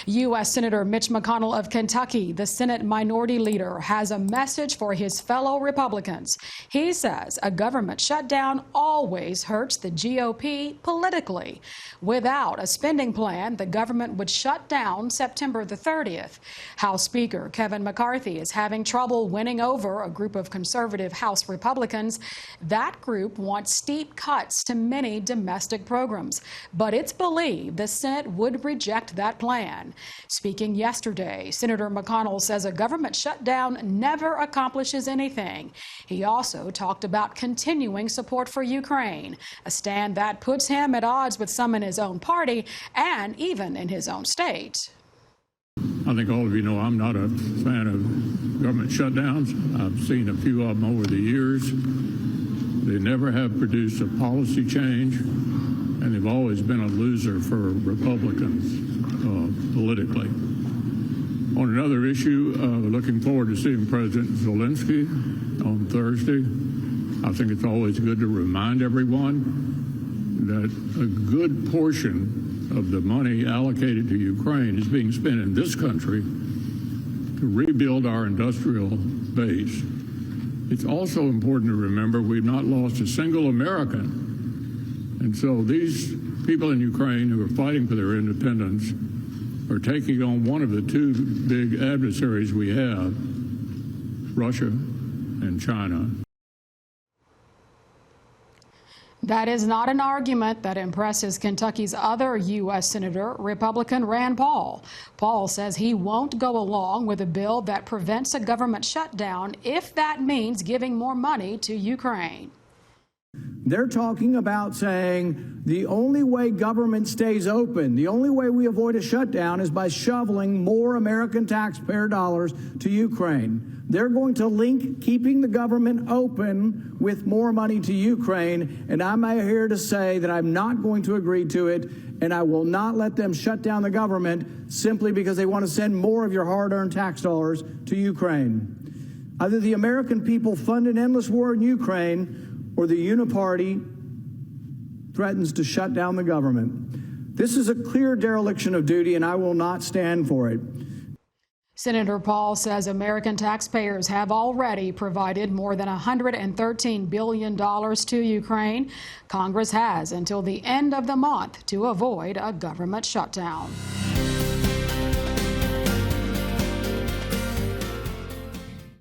U.S. Senator Mitch McConnell of Kentucky, the Senate minority leader, has a message for his fellow Republicans. He says a government shutdown always hurts the GOP politically. Without a spending plan, the government would shut down September the 30th. House Speaker Kevin McCarthy is having trouble winning over a group of conservative House Republicans. That group wants steep cuts to many domestic programs, but it's believed the Senate would reject that plan. Speaking yesterday, Senator McConnell says a government shutdown never accomplishes anything. He also talked about continuing support for Ukraine, a stand that puts him at odds with some in his own party and even in his own state. I think all of you know I'm not a fan of government shutdowns. I've seen a few of them over the years. They never have produced a policy change, and they've always been a loser for Republicans politically. On another issue, looking forward to seeing President Zelensky on Thursday. I think it's always good to remind everyone that a good portion of the money allocated to Ukraine is being spent in this country to rebuild our industrial base. It's also important to remember we've not lost a single American. And so these people in Ukraine who are fighting for their independence are taking on one of the two big adversaries we have, Russia and China. That is not an argument that impresses Kentucky's other U.S. Senator, Republican Rand Paul. Paul says he won't go along with a bill that prevents a government shutdown if that means giving more money to Ukraine. They're talking about saying the only way government stays open, the only way we avoid a shutdown is by shoveling more American taxpayer dollars to Ukraine. They're going to link keeping the government open with more money to Ukraine, and I'm here to say that I'm not going to agree to it, and I will not let them shut down the government simply because they want to send more of your hard-earned tax dollars to Ukraine. Either the American people fund an endless war in Ukraine, or the uniparty threatens to shut down the government. This is a clear dereliction of duty, and I will not stand for it. Senator Paul says American taxpayers have already provided more than $113 billion to Ukraine. Congress has until the end of the month to avoid a government shutdown.